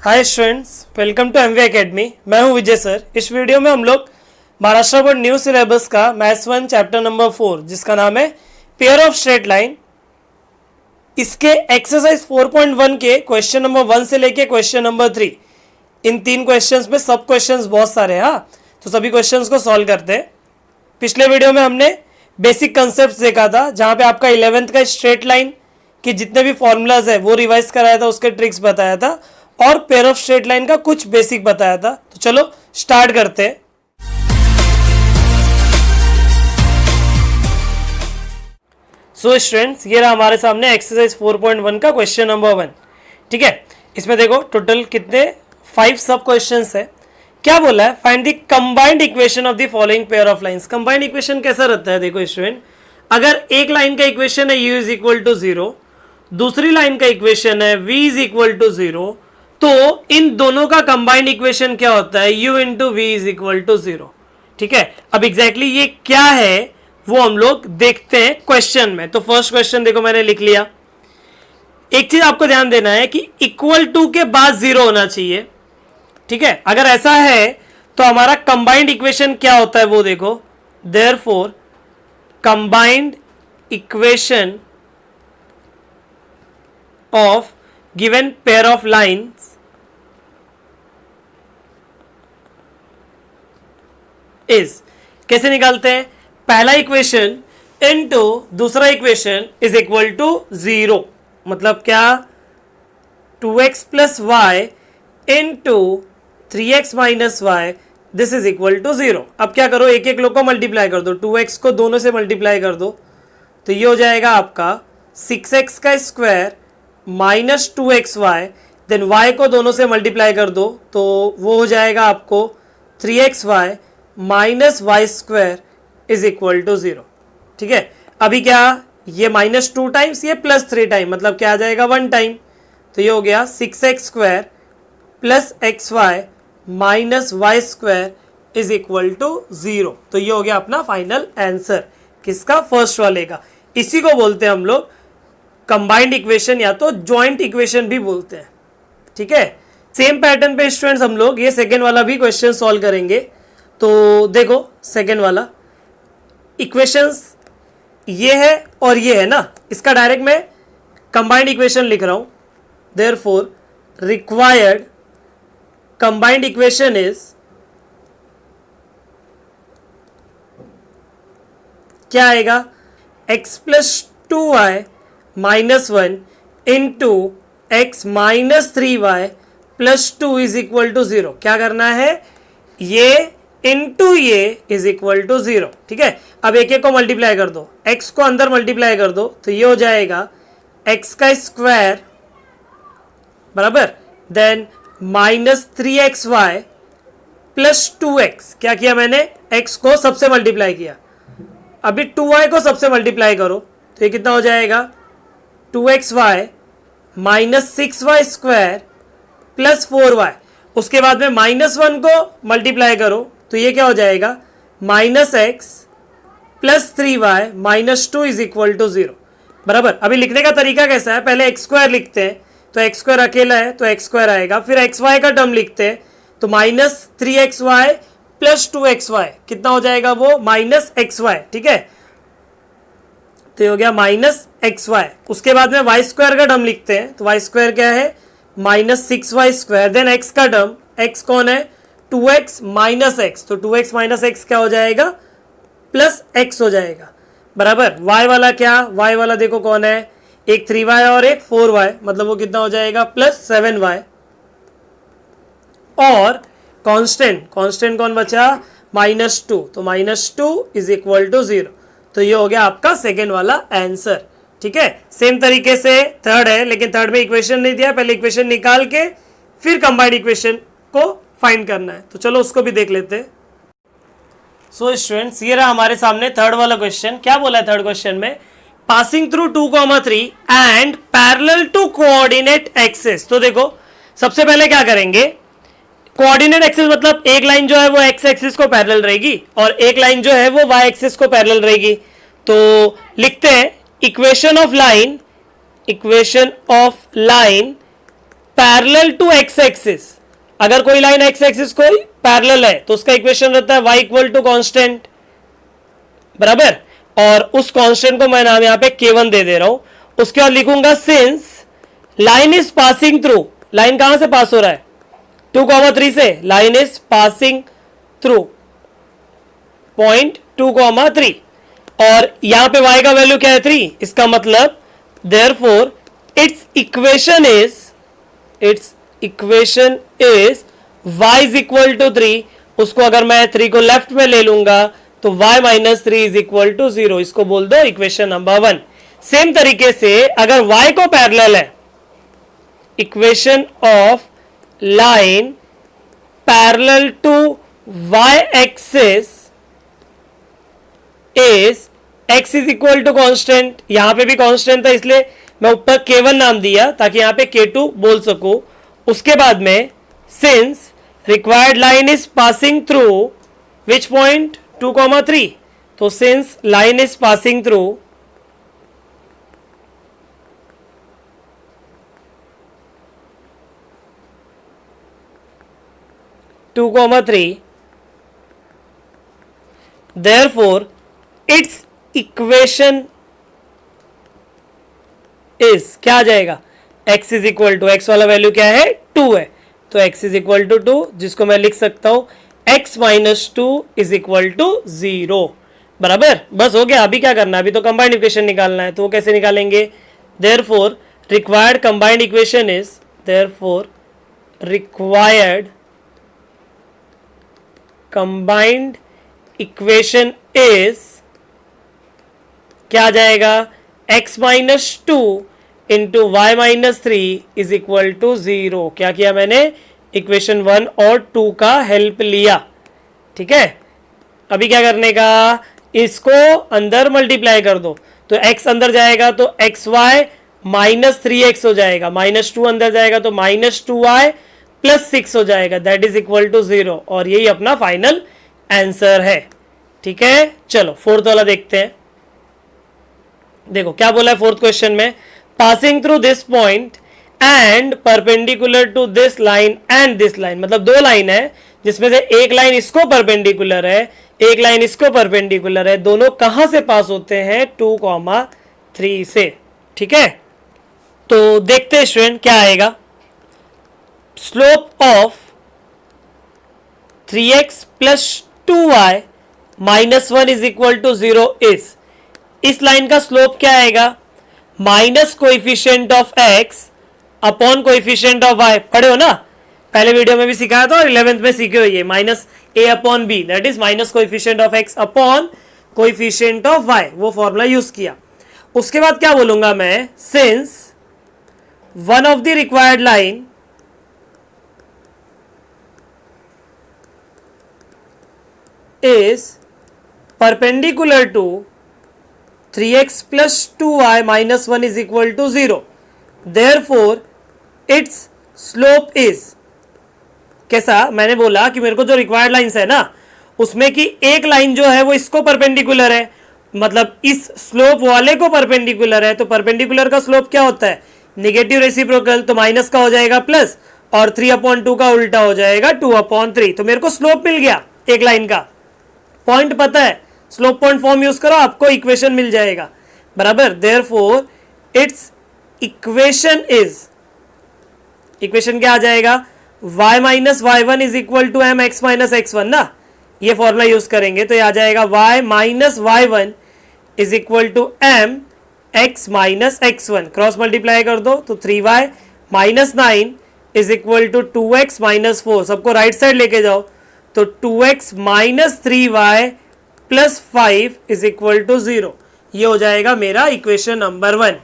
Hi students, welcome to MV academy. मैं हूं Vijay sir. इस वीडियो में हम लोग महाराष्ट्र बोर्ड न्यू सिलेबस का मैथ्स 1 चैप्टर नंबर 4 जिसका नाम है पेयर ऑफ स्ट्रेट लाइन, इसके एक्सरसाइज 4.1 के क्वेश्चन नंबर 1 से लेके क्वेश्चन नंबर 3, इन 3 क्वेश्चंस में सब क्वेश्चंस बहुत सारे हैं। तो सभी क्वेश्चंस को सॉल्व करते हैं। पिछले वीडियो में हमने बेसिक कंसेप्ट देखा था, जहां पे आपका 11th का स्ट्रेट लाइन कि जितने भी फॉर्मूलाज है वो रिवाइज कराया था, उसके ट्रिक्स बताया था और पेयर ऑफ स्ट्रेट लाइन का कुछ बेसिक बताया था। तो चलो स्टार्ट करते हैं। सो स्टूडेंट्स, ये रहा हमारे सामने एक्सरसाइज 4.1 का क्वेश्चन नंबर 1। ठीक है, इसमें देखो टोटल कितने 5 सब क्वेश्चंस है। क्या बोला है? Find the combined equation of the following pair of lines. Combined equation कैसा रहता है? देखो स्टूडेंट, अगर एक लाइन का इक्वेशन है u इज इक्वल टू 0, दूसरी लाइन का इक्वेशन है v इज इक्वल टू 0, तो इन दोनों का कंबाइंड इक्वेशन क्या होता है? u into v is equal to 0। ठीक है, अब एग्जैक्टली ये क्या है वो हम लोग देखते हैं क्वेश्चन में। तो फर्स्ट क्वेश्चन देखो मैंने लिख लिया। एक चीज आपको ध्यान देना है कि इक्वल टू के बाद 0 होना चाहिए। ठीक है, अगर ऐसा है तो हमारा कंबाइंड इक्वेशन क्या होता है वो देखो। Therefore combined equation of given pair of lines is, कैसे निकालते हैं? पहला इक्वेशन इनटू दूसरा इक्वेशन इज इक्वल टू 0। मतलब क्या? 2x plus y into 3x minus y, this is equal to 0। अब क्या करो, एक एक लोग को मल्टीप्लाई कर दो। 2x को दोनों से मल्टीप्लाई कर दो तो ये हो जाएगा आपका 6x का square minus 2xy, then y को दोनों से मल्टीप्लाई कर दो तो वो हो जाएगा आपको 3xy minus y square is equal to 0। ठीक है, अभी क्या, ये माइनस 2 टाइम्स, ये प्लस 3 टाइम, मतलब क्या आ जाएगा 1 टाइम। तो ये हो गया 6x square plus xy minus y square is equal to 0। तो ये हो गया अपना फाइनल आंसर, किसका? फर्स्ट वाले का। इसी को बोलते हैं हम लोग कंबाइंड इक्वेशन या तो जॉइंट इक्वेशन भी बोलते हैं। ठीक है, सेम पैटर्न पे स्टूडेंट्स हम लोग ये सेकेंड वाला भी क्वेश्चन सॉल्व करेंगे। तो देखो सेकेंड वाला इक्वेशंस ये है और ये है ना, इसका डायरेक्ट मैं कंबाइंड इक्वेशन लिख रहा हूं। Therefore required combined equation is, क्या आएगा? x plus 2y minus 1 into x minus 3y plus 2 is equal to 0। क्या करना है? ये इंटू ये इज इक्वल टू 0। ठीक है, अब एक एक को मल्टीप्लाई कर दो, x को अंदर मल्टीप्लाई कर दो तो ये हो जाएगा x का स्क्वायर बराबर then minus 3xy plus 2x। क्या किया मैंने? x को सबसे मल्टीप्लाई किया, अभी 2y को सबसे मल्टीप्लाई करो तो ये कितना हो जाएगा? 2xy minus 6y square plus 4y। उसके बाद में माइनस 1 को मल्टीप्लाई करो तो ये क्या हो जाएगा? Minus x plus 3y minus 2 is equal to 0 बराबर। अभी लिखने का तरीका कैसा है? पहले एक्स स्क्वायर लिखते हैं तो एक्स स्क्वायर अकेला है तो एक्स स्क्वायर आएगा, फिर एक्स वाई का टर्म लिखते हैं तो माइनस 3xy प्लस 2xy कितना हो जाएगा? वो माइनस xy। ठीक है, तो ये हो गया माइनस xy। उसके बाद में वाई स्क्वायर का टर्म लिखते हैं तो वाई स्क्वायर क्या है? Minus 6y square, then x का टर्म, x कौन है? 2x माइनस एक्स, तो 2x माइनस एक्स क्या हो जाएगा? प्लस x हो जाएगा बराबर। y वाला क्या? y वाला देखो कौन है? एक 3y और एक 4y, मतलब वो कितना हो जाएगा? Plus 7y। और कांस्टेंट, कांस्टेंट कौन बचा? माइनस 2, तो माइनस 2 इज इक्वल टू 0। तो ये हो गया आपका सेकेंड वाला आंसर। ठीक है, सेम तरीके से थर्ड है, लेकिन थर्ड में इक्वेशन नहीं दिया, पहले इक्वेशन निकाल के फिर कंबाइंड इक्वेशन को फाइंड करना है। तो चलो उसको भी देख लेते हैं। सो स्टूडेंट्स, ये रहा हमारे सामने थर्ड वाला क्वेश्चन। क्या बोला है थर्ड क्वेश्चन में? Passing through 2,3 and parallel to coordinate axis. तो देखो सबसे पहले क्या करेंगे, कोऑर्डिनेट एक्सिस मतलब एक लाइन जो है वो एक्स एक्सिस को पैरेलल रहेगी और एक लाइन जो है वो वाई एक्सिस को पैरेलल रहेगी। तो लिखते हैं equation of line parallel to x axis, अगर कोई लाइन एक्स एक्सिस कोई पैरेलल है तो उसका इक्वेशन रहता है y इक्वल टू कॉन्स्टेंट, बराबर। और उस कांस्टेंट को मैं नाम यहां पे k1 दे रहा हूं। उसके बाद लिखूंगा since line is passing through, line कहां से पास हो रहा है 2,3 से, line is passing through point 2,3 और यहां पे y का वैल्यू क्या है 3, इसका मतलब therefore its equation is y is equal to 3। उसको अगर मैं 3 को लेफ्ट में ले लूंगा तो y minus 3 is equal to 0, इसको बोल दो इक्वेशन नंबर 1। सेम तरीके से अगर y को पैरेलल है, equation of line parallel to y axis is x is equal to constant, यहां पे भी कॉन्स्टेंट था इसलिए मैं ऊपर k1 नाम दिया ताकि यहां पे k2 बोल सकूं। उसके बाद में since required line is passing through which point 2,3, तो since line is passing through 2,3, therefore its equation is क्या आ जाएगा x is equal to, x वाला वैल्यू क्या है 2 है, तो x इज इक्वल टू 2, जिसको मैं लिख सकता हूं x minus 2 is equal to 0, बराबर। बस हो गया। अभी क्या करना है, अभी तो कंबाइंड इक्वेशन निकालना है, तो वो कैसे निकालेंगे, therefore required combined equation is, therefore required combined equation is क्या आ जाएगा x minus 2 into y minus 3 is equal to 0। क्या किया मैंने, इक्वेशन 1 और 2 का हेल्प लिया, ठीक है। अभी क्या करने का, इसको अंदर मल्टीप्लाई कर दो, तो x अंदर जाएगा तो एक्स वाई माइनस 3x हो जाएगा, माइनस 2 अंदर जाएगा तो माइनस 2y प्लस 6 हो जाएगा, दैट इज इक्वल टू 0। और यही अपना फाइनल आंसर है, ठीक है। चलो फोर्थ वाला देखते हैं। देखो क्या बोला है फोर्थ क्वेश्चन में, passing through this point and perpendicular to this line and this line, मतलब दो लाइन है जिसमें से एक लाइन इसको परपेंडिकुलर है, एक लाइन इसको परपेंडिकुलर है, दोनों कहां से पास होते हैं 2,3 से, ठीक है। तो देखते हैं स्टूडेंट क्या आएगा, slope of 3x plus 2y minus 1 is equal to 0 is, इस लाइन का स्लोप क्या आएगा, minus coefficient of x upon coefficient of y, पढ़े हो ना, पहले वीडियो में भी सिखाया था और 11th में सीखे हो ये, minus a upon b, that is minus coefficient of x upon coefficient of y, वो फॉर्मूला यूज किया। उसके बाद क्या बोलूंगा मैं, since one of the required line is perpendicular to 3x plus 2y minus 1 is equal to 0, therefore its slope is, कैसा, मैंने बोला कि मेरे को जो रिक्वायर्ड लाइंस है ना उसमें की एक लाइन जो है वो इसको परपेंडिकुलर है, मतलब इस स्लोप वाले को परपेंडिकुलर है, तो परपेंडिकुलर का स्लोप क्या होता है निगेटिव रेसिप्रोकल, तो माइनस का हो जाएगा प्लस, और 3/2 का उल्टा हो जाएगा 2/3, तो मेरे को स्लोप मिल गया एक लाइन का। पॉइंट पता है, स्लोप पॉइंट फॉर्म यूज करो आपको इक्वेशन मिल जाएगा, बराबर। Therefore its equation is, equation क्या आ जाएगा, y minus y1 is equal to m x minus x1 ना, ये फॉर्मूला यूज करेंगे तो ये आ जाएगा y minus y1 is equal to m x minus x1, cross multiply कर दो तो 3y minus 9 is equal to 2x minus 4, सबको राइट साइड लेके जाओ तो 2x minus 3y plus 5 is equal to 0, ये हो जाएगा मेरा इक्वेशन नंबर 1,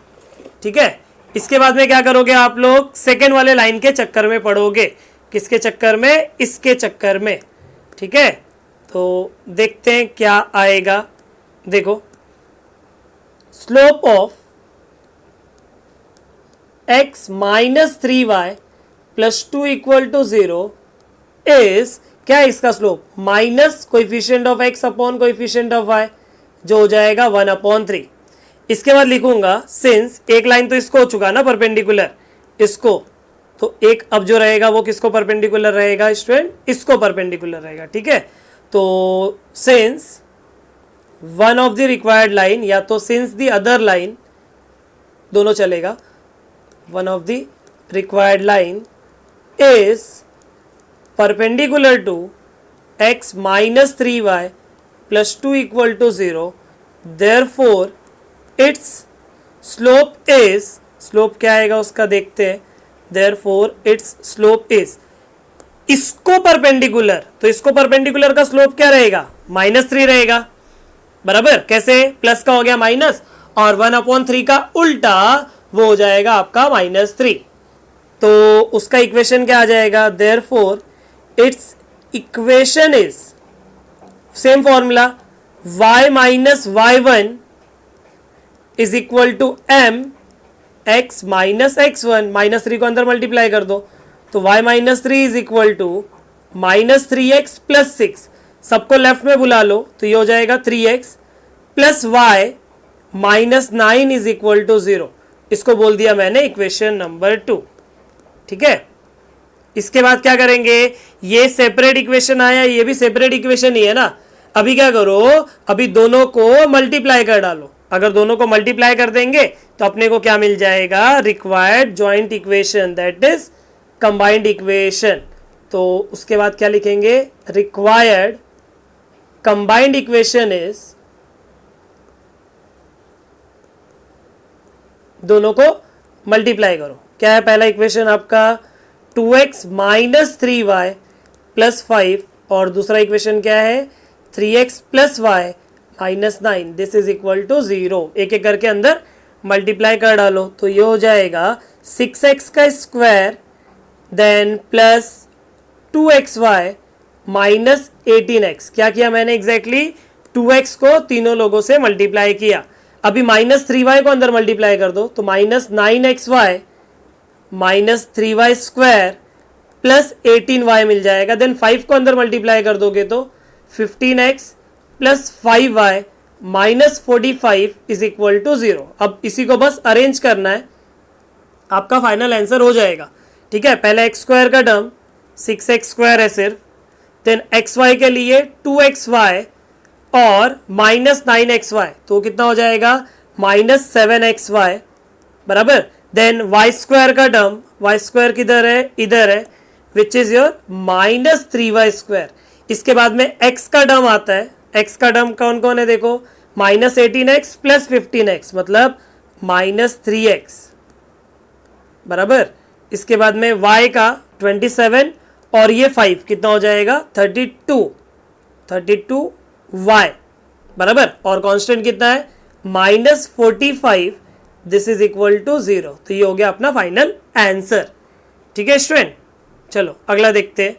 ठीक है। इसके बाद में क्या करोगे आप लोग, सेकेंड वाले लाइन के चक्कर में पढ़ोगे, किसके चक्कर में, इसके चक्कर में, ठीक है। तो देखते हैं क्या आएगा, देखो slope of x minus 3y plus 2 equal to 0 is, क्या है इसका slope, minus coefficient of x upon coefficient of y, जो हो जाएगा 1/3। इसके बाद लिखूंगा सिंस एक लाइन तो इसको हो चुका ना परपेंडिकुलर, इसको तो एक अब जो रहेगा वो किसको परपेंडिकुलर रहेगा स्टूडेंट, इसको परपेंडिकुलर रहेगा, ठीक है। तो since one of the required line या तो सिंस द अदर लाइन, दोनों चलेगा, one of the required line is perpendicular to x minus 3y plus 2 equal to 0, therefore its slope is, slope क्या आएगा उसका देखते हैं, देयरफॉर इट्स स्लोप इज, इसको परपेंडिकुलर, तो इसको परपेंडिकुलर का स्लोप क्या रहेगा, -3 रहेगा, बराबर। कैसे, प्लस का हो गया माइनस और 1/3 का उल्टा वो हो जाएगा आपका -3, तो उसका इक्वेशन क्या आ जाएगा, therefore its equation is, same formula, y minus y1 is equal to m x minus x1, -3 को अंदर मल्टीप्लाई कर दो, तो y minus 3 is equal to -3x plus 6, सबको लेफ्ट में बुला लो, तो ये हो जाएगा 3x plus y minus 9 is equal to 0, इसको बोल दिया मैंने इक्वेशन नंबर 2, ठीक है। इसके बाद क्या करेंगे, ये सेपरेट इक्वेशन आया, ये भी सेपरेट इक्वेशन ही है ना, अभी क्या करो, अभी दोनों को मल्टीप्लाई कर डालो, अगर दोनों को मल्टीप्लाई कर देंगे तो अपने को क्या मिल जाएगा, required joint equation, that is combined equation. तो उसके बाद क्या लिखेंगे, रिक्वायर्ड कंबाइंड इक्वेशन इज, दोनों को मल्टीप्लाई करो, क्या है पहला इक्वेशन आपका 2x माइनस 3y प्लस 5 और दूसरा इक्वेशन क्या है 3x plus y minus 9, this is equal to 0, एक एक करके अंदर मल्टीप्लाई कर डालो, तो ये हो जाएगा 6x का square then plus 2xy minus 18x, क्या किया मैंने एग्जैक्टली 2x को तीनों लोगों से मल्टीप्लाई किया, अभी -3y को अंदर मल्टीप्लाई कर दो, तो -9xy minus 3y square plus 18y मिल जाएगा, देन 5 को अंदर मल्टीप्लाई कर दोगे तो 15x plus 5y minus 45 is equal to 0। अब इसी को बस अरेंज करना है, आपका फाइनल आंसर हो जाएगा, ठीक है। पहले x स्क्वायर का टर्म 6x स्क्वायर है सिर्फ, देन xy के लिए 2xy और माइनस 9xy, तो कितना हो जाएगा -7xy, बराबर। देन y स्क्वायर का टर्म, y स्क्वायर किधर है, इधर है, which is your -3y square. इसके बाद में x का टर्म आता है, x का टर्म कौन कौन है देखो, -18x प्लस 15x मतलब -3x, बराबर। इसके बाद में y का 27 और ये 5 कितना हो जाएगा 32y, बराबर। और कांस्टेंट कितना है -45, दिस इज इक्वल टू 0, तो ये हो गया अपना फाइनल आंसर, ठीक है स्टूडेंट। चलो अगला देखते हैं।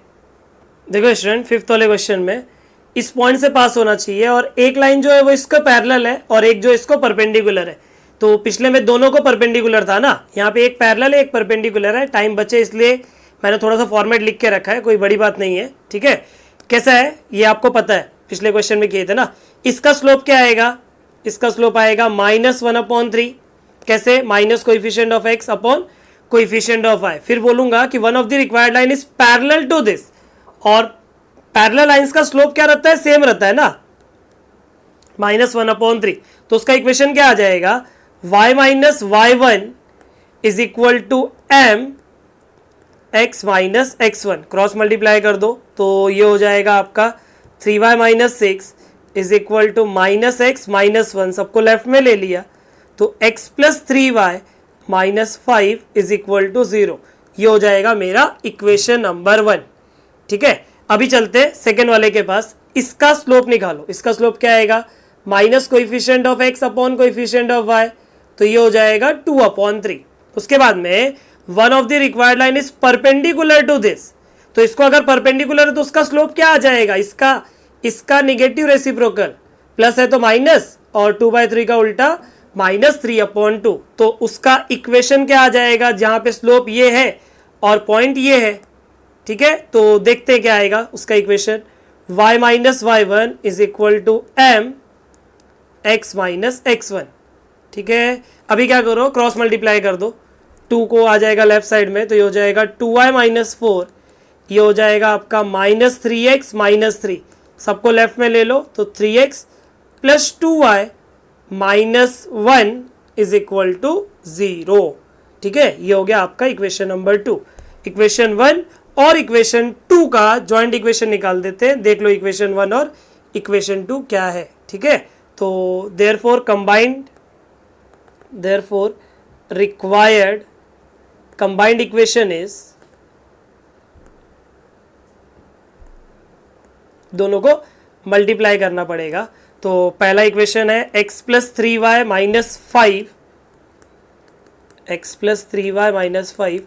देखो स्टूडेंट, 5th वाले क्वेश्चन में इस पॉइंट से पास होना चाहिए और एक लाइन जो है वो इसका पैरेलल है और एक जो इसको परपेंडिकुलर है, तो पिछले में दोनों को परपेंडिकुलर था ना, यहाँ पे एक पैरेलल है एक परपेंडिकुलर है, टाइम बचे इसलिए मैंने थोड़ा सा फॉर्मेट लिख के रखा है, कोई बड़ी बात नहीं है, ठीक है। कैसा है ये आपको पता है, पिछले क्वेश्चन में किए थे ना। इसका स्लोप क्या आएगा, इसका स्लोप आएगा -1/3, कैसे, minus coefficient of x upon coefficient of y। फिर बोलूंगा कि one of the required line is parallel to this, और पैरेलल लाइंस का स्लोप क्या रहता है, सेम रहता है ना, -1/3, तो उसका इक्वेशन क्या आ जाएगा, y minus y1 is equal to m x minus x1, cross multiply कर दो तो ये हो जाएगा आपका 3y minus 6 is equal to -x minus 1, सबको लेफ्ट में ले लिया, तो x plus 3y minus 5 is equal to 0, ये हो जाएगा मेरा इक्वेशन नंबर 1, ठीक है। अभी चलते सेकेंड वाले के पास, इसका स्लोप निकालो, इसका स्लोप क्या आएगा, minus coefficient of x upon coefficient of y, तो ये हो जाएगा 2/3। उसके बाद में one of the required line is perpendicular to this, तो इसको अगर परपेंडिकुलर है तो उसका स्लोप क्या आ जाएगा, इसका निगेटिव रेसिप्रोकल, प्लस है तो माइनस और 2/3 का उल्टा -3/2, तो उसका इक्वेशन क्या आ जाएगा, जहां पे स्लोप ये है और पॉइंट ये है, ठीक है। तो देखते हैं क्या आएगा उसका equation, y minus y1 is equal to m x minus x1, ठीक है। अभी क्या करो, क्रॉस मल्टीप्लाई कर दो, 2 को आ जाएगा लेफ्ट साइड में, तो ये हो जाएगा 2y माइनस 4, ये हो जाएगा आपका माइनस 3x माइनस 3, सबको लेफ्ट में ले लो तो 3x plus 2y minus 1 is equal to 0। ठीक है, ये हो गया आपका इक्वेशन नंबर 2। इक्वेशन 1 और इक्वेशन 2 का जॉइंट इक्वेशन निकाल देते हैं। देख लो इक्वेशन 1 और इक्वेशन 2 क्या है। ठीक है, तो therefore combined, therefore required combined equation is, दोनों को मल्टीप्लाई करना पड़ेगा। तो पहला इक्वेशन है x plus 3y minus 5, x plus 3y minus 5,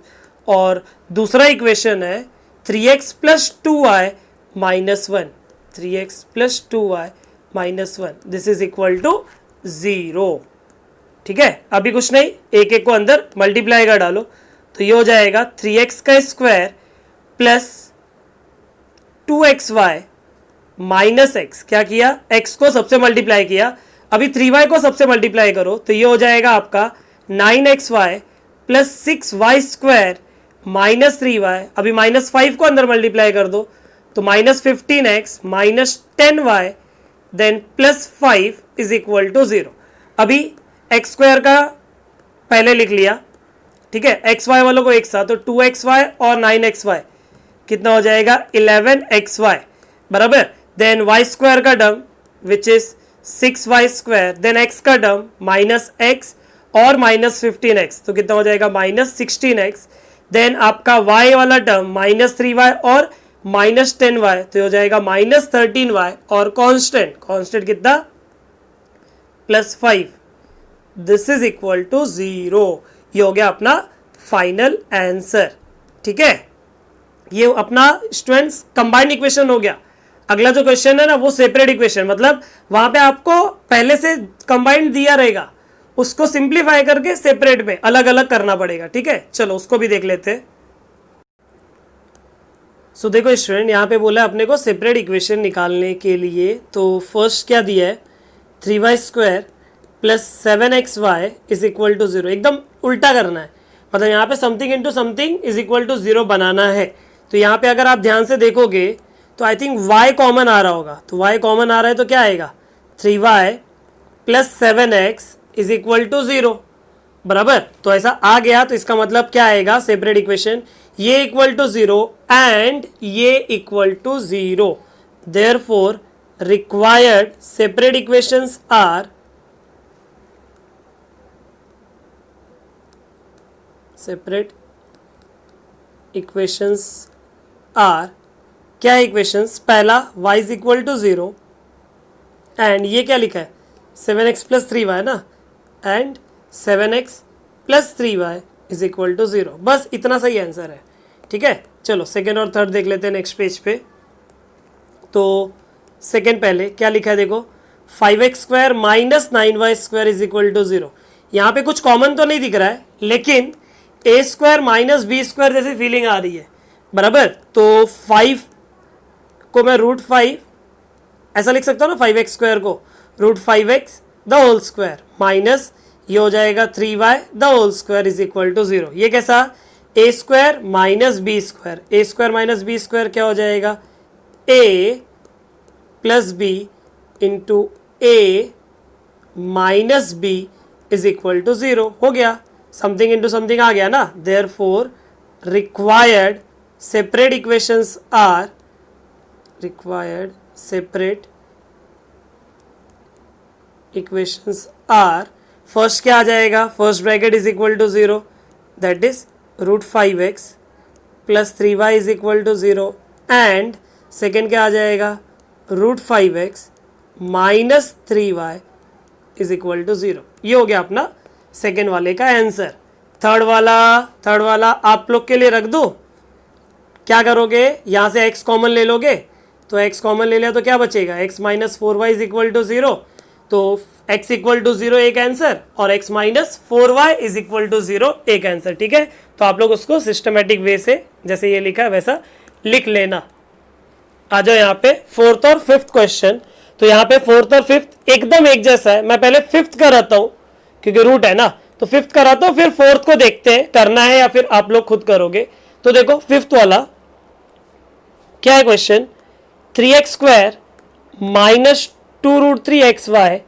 और दूसरा इक्वेशन है 3x plus 2y minus 1, 3x plus 2y minus 1, this is equal to 0। ठीक है, अभी कुछ नहीं, एक एक को अंदर मल्टीप्लाई कर डालो, तो ये हो जाएगा 3x का square plus 2xy minus x, क्या किया, x को सबसे मल्टीप्लाई किया, अभी 3y को सबसे मल्टीप्लाई करो, तो ये हो जाएगा आपका 9xy plus 6y square minus 3y, अभी माइनस 5 को अंदर मल्टीप्लाई कर दो, तो minus 15x minus 10y then plus 5 is equal to 0। अभी एक्स स्क्वायर का पहले लिख लिया, ठीक है, एक्स वाई वालों को एक साथ, तो 2xy और 9xy कितना हो जाएगा 11xy बराबर, देन वाई स्क्वायर का term which is 6y square, then x का टर्म माइनस x और माइनस 15x, तो कितना हो जाएगा माइनस 16x, देन आपका y वाला टर्म माइनस 3y और माइनस 10y, तो हो जाएगा माइनस 13y, और कांस्टेंट, कांस्टेंट कितना plus 5, this is equal to 0। ये हो गया अपना फाइनल आंसर। ठीक है, ये अपना स्टूडेंट्स कंबाइंड इक्वेशन हो गया। अगला जो क्वेश्चन है ना वो सेपरेट इक्वेशन, मतलब वहां पे आपको पहले से कंबाइंड दिया रहेगा, उसको सिंप्लीफाई करके सेपरेट में अलग अलग करना पड़ेगा। ठीक है, चलो उसको भी देख लेते हैं। सो देखो स्टूडेंट, यहाँ पे बोला अपने को सेपरेट इक्वेशन निकालने के लिए, तो फर्स्ट क्या दिया है 3y square plus 7xy is equal to 0, एकदम उल्टा करना है, मतलब यहाँ पे something into something is equal to 0 बनाना है। तो यहाँ पे अगर आप ध्यान से देखोगे तो आई थिंक y कॉमन आ रहा होगा, तो y कॉमन आ रहा है तो क्या आएगा 3y plus 7x is equal to 0 बराबर। तो ऐसा आ गया, तो इसका मतलब क्या आएगा सेपरेट इक्वेशन, ये इक्वल टू 0 एंड ये equal to 0, therefore required separate equations are, separate equations are, क्या है इक्वेशंस, पहला y is equal to 0 and ये क्या लिखा है 7x प्लस 3y ना, and 7x plus 3y is equal to 0, बस इतना सही आंसर है। ठीक है, चलो सेकेंड और थर्ड देख लेते हैं नेक्स्ट पेज पे। तो सेकेंड पहले क्या लिखा है देखो, 5x square minus 9y square is equal to 0, यहाँ पे कुछ कॉमन तो नहीं दिख रहा है, लेकिन ए स्क्वायर माइनस बी स्क्वायर जैसी फीलिंग आ रही है बराबर। तो 5 को मैं रूट 5 ऐसा लिख सकता हूँ ना, 5x स्क्वायर को root 5x the whole square minus ये हो जाएगा 3y the whole square is equal to 0। ये कैसा, a square minus b square, a square minus b square क्या हो जाएगा a plus b into a minus b is equal to 0 हो गया, समथिंग इंटू समथिंग आ गया ना, therefore required separate equations are, required separate equations are, first क्या आ जाएगा, first bracket is equal to 0, that is root 5x plus 3y is equal to 0, and second क्या आ जाएगा root 5x minus 3y is equal to 0। ये हो गया अपना सेकेंड वाले का आंसर। थर्ड वाला आप लोग के लिए रख दो, क्या करोगे, यहाँ से x कॉमन ले लोगे, तो x कॉमन ले लिया तो क्या बचेगा x minus 4y is equal to 0, तो x इक्वल टू 0 एक आंसर और x minus 4y is equal to 0 एक आंसर। ठीक है, तो आप लोग उसको सिस्टमेटिक वे से जैसे ये लिखा है वैसा लिख लेना। आ जाओ यहाँ पे फोर्थ और फिफ्थ क्वेश्चन। तो यहाँ पे फोर्थ और फिफ्थ एकदम एक जैसा है, मैं पहले फिफ्थ का रहता हूँ क्योंकि रूट है ना, तो फिफ्थ कराता हूं, फिर फोर्थ को देखते हैं करना है या फिर आप लोग खुद करोगे। तो देखो फिफ्थ वाला क्या है question, 3x² minus 2√3xy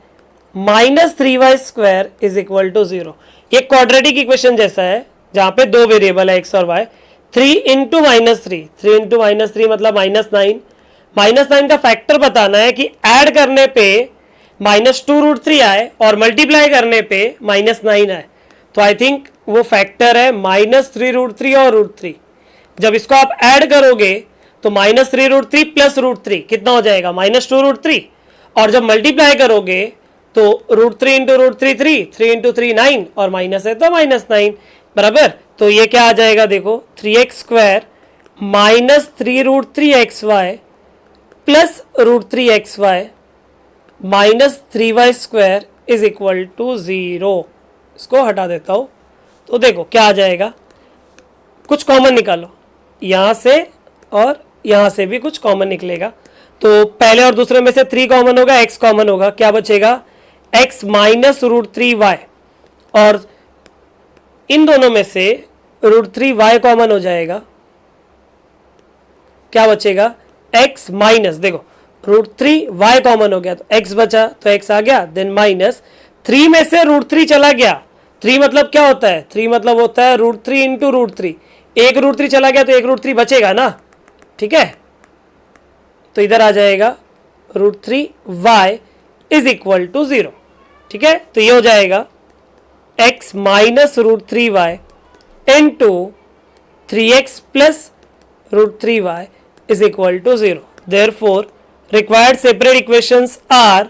minus 3y² is equal to 0। ये क्वाड्रेटिक इक्वेशन जैसा है जहां पे दो वेरिएबल है x और y। 3 इंटू -3, 3 इंटू -3 मतलब -9। -9 का फैक्टर बताना है कि ऐड करने पे -2√3 आए और मल्टीप्लाई करने पे -9 आए। तो आई थिंक वो फैक्टर है -3√3 और √3। जब इसको आप ऐड करोगे तो -3√3 प्लस √3 कितना हो जाएगा, -2√3। और जब मल्टीप्लाई करोगे तो √3 इंटू √3 3 इंटू 3 9 और माइनस है तो -9 बराबर। तो ये क्या आ जाएगा देखो, 3x² minus 3√3xy plus √3xy minus 3y² is equal to 0। इसको हटा देता हूं तो देखो क्या आ जाएगा, कुछ कॉमन निकालो, यहां से और यहां से भी कुछ कॉमन निकलेगा। तो पहले और दूसरे में से 3 कॉमन होगा, x कॉमन होगा, क्या बचेगा x माइनस √3y, और इन दोनों में से √3y कॉमन हो जाएगा, क्या बचेगा x माइनस, देखो √3y कॉमन हो गया तो x बचा, तो x आ गया, देन माइनस 3 में से √3 चला गया। 3 मतलब क्या होता है, 3 मतलब होता है √3 इंटू √3। एक √3 चला गया तो एक √3 बचेगा ना, ठीक है। तो इधर आ जाएगा √3y इज इक्वल टू 0, ठीक है। तो ये हो जाएगा x minus √3y into 3x plus √3y is equal to 0। Therefore required separate equations are